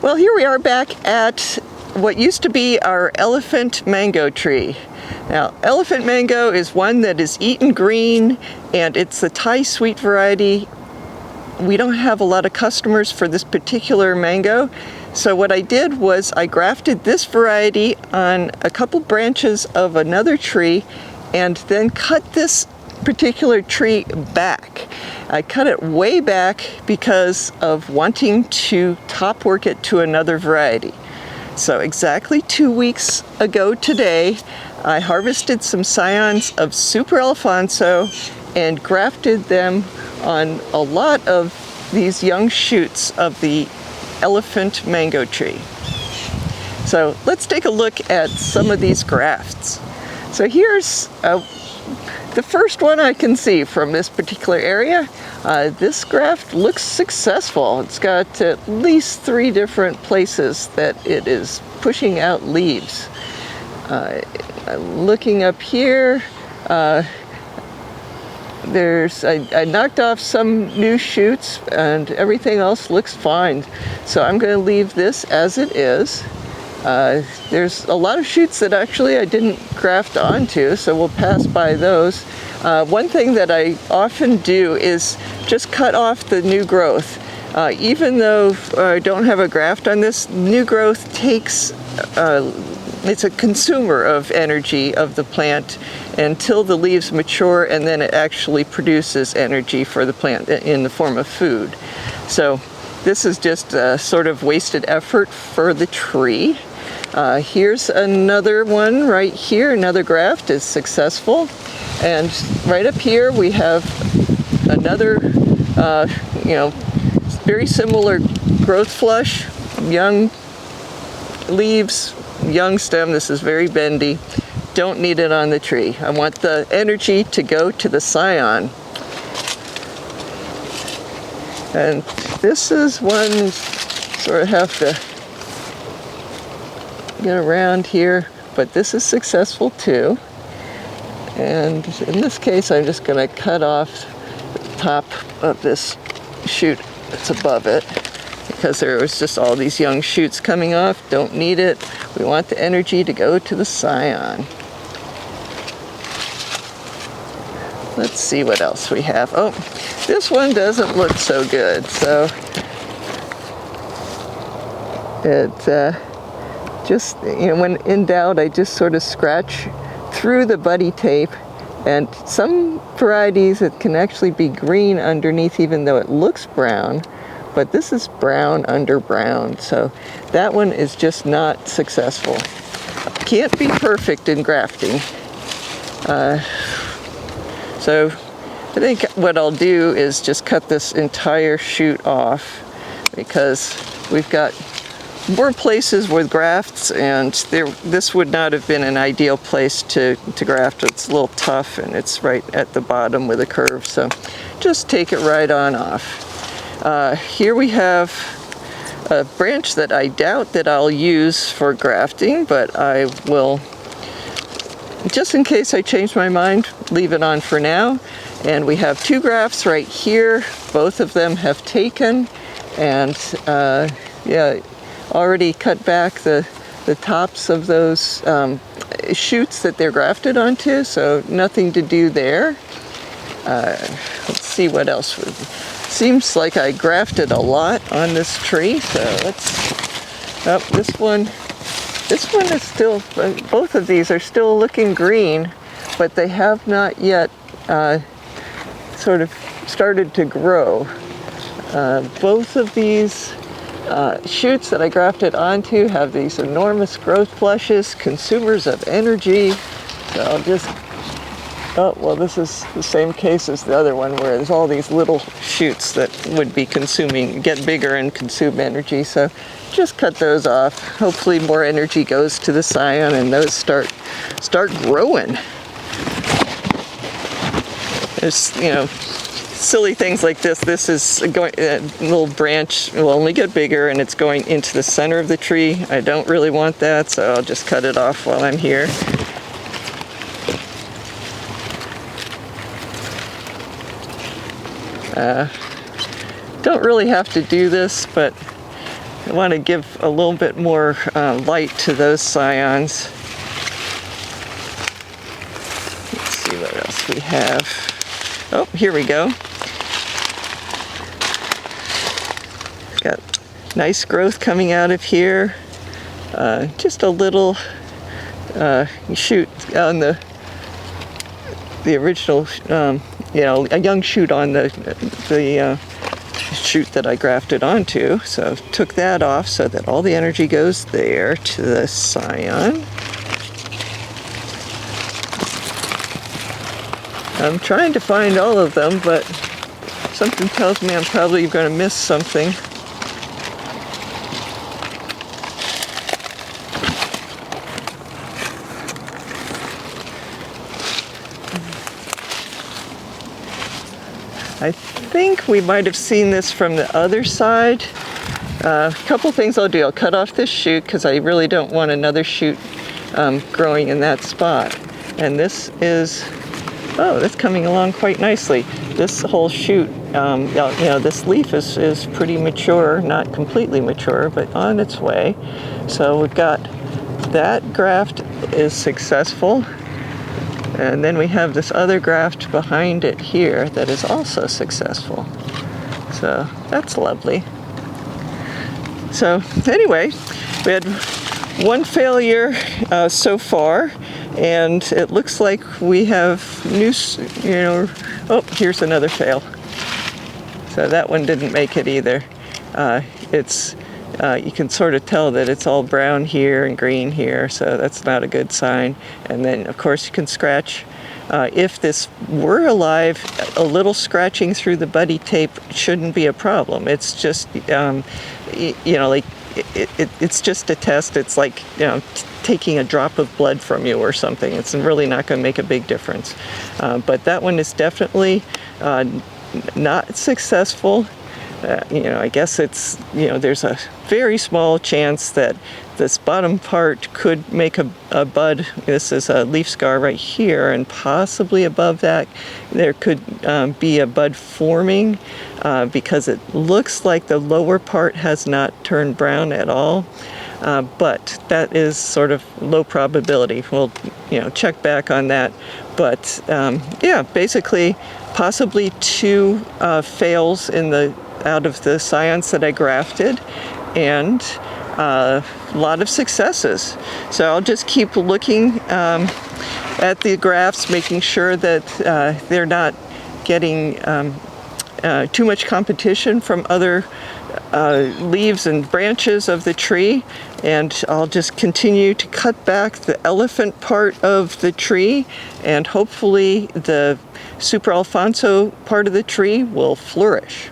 Well, here we are back at what used to be our elephant mango tree. Now, elephant mango is one that is eaten green, and it's the Thai sweet variety. We don't have a lot of customers for this particular mango, so what I did was I grafted this variety on a couple branches of another tree and then cut this particular tree back. I cut it way back because of wanting to top work it to another variety. So exactly 2 weeks ago today, I harvested some scions of Super Alphonso and grafted them on a lot of these young shoots of the elephant mango tree. So let's take a look at some of these grafts. So here's the first one I can see from this particular area. This graft looks successful. It's got at least 3 different places that it is pushing out leaves. Looking up here, I knocked off some new shoots and everything else looks fine. So I'm going to leave this as it is. There's a lot of shoots that actually I didn't graft onto, so we'll pass by those. One thing that I often do is just cut off the new growth. Even though I don't have a graft on this, new growth takes, it's a consumer of energy of the plant until the leaves mature, and then it actually produces energy for the plant in the form of food. So this is just a sort of wasted effort for the tree. Here's another one right here. Another graft is successful. And right up here we have another, very similar growth flush, young leaves, young stem. This is very bendy. Don't need it on the tree. I want the energy to go to the scion. And this is one sort of have to get around here, but this is successful too. And in this case, I'm just going to cut off the top of this shoot that's above it, because there was just all these young shoots coming off. Don't need it. We want the energy to go to the scion. Let's see what else we have. Oh, this one doesn't look so good. So it just, when in doubt, I just sort of scratch through the buddy tape. And some varieties, it can actually be green underneath even though it looks brown, but this is brown under brown, so that one is just not successful. Can't be perfect in grafting. So I think what I'll do is just cut this entire shoot off, because we've got more places with grafts, and this would not have been an ideal place to graft. It's a little tough and it's right at the bottom with a curve, so just take it right on off. Here we have a branch that I doubt that I'll use for grafting, but I will, just in case I change my mind, leave it on for now. And we have 2 grafts right here. Both of them have taken, and already cut back the tops of those shoots that they're grafted onto, so nothing to do there. Let's see what else. Seems like I grafted a lot on this tree, so this one is still, both of these are still looking green, but they have not yet sort of started to grow. Both of these shoots that I grafted onto have these enormous growth flushes, consumers of energy. So I'll just, this is the same case as the other one, where there's all these little shoots that would be get bigger and consume energy. So just cut those off. Hopefully more energy goes to the scion and those start growing. There's, silly things like this. This is going, little branch will only get bigger, and it's going into the center of the tree. I don't really want that, so I'll just cut it off while I'm here. Don't really have to do this, but I want to give a little bit more light to those scions. Let's see what else we have. Oh, here we go. Got nice growth coming out of here. Just a little shoot on the original, a young shoot on the shoot that I grafted onto. So took that off so that all the energy goes there to the scion. I'm trying to find all of them, but something tells me I'm probably going to miss something. I think we might have seen this from the other side. A couple things I'll do. I'll cut off this shoot because I really don't want another shoot growing in that spot. And this is, oh, that's coming along quite nicely. This whole shoot, this leaf is pretty mature, not completely mature, but on its way. So we've got that graft is successful. And then we have this other graft behind it here that is also successful. So that's lovely. So anyway, we had one failure so far, and it looks like we have new, oh, here's another fail. So that one didn't make it either. You can sort of tell that it's all brown here and green here, so that's not a good sign. And then, of course, you can scratch. If this were alive, a little scratching through the buddy tape shouldn't be a problem. It's just, it's just a test. It's like, taking a drop of blood from you or something. It's really not going to make a big difference. But that one is definitely not successful. I guess it's, there's a very small chance that this bottom part could make a bud. This is a leaf scar right here, and possibly above that there could be a bud forming because it looks like the lower part has not turned brown at all. But that is sort of low probability. We'll, check back on that. But yeah, basically, possibly 2 fails out of the scions that I grafted, and a lot of successes. So I'll just keep looking at the grafts, making sure that they're not getting too much competition from other leaves and branches of the tree, and I'll just continue to cut back the elephant part of the tree, and hopefully the Super Alphonso part of the tree will flourish.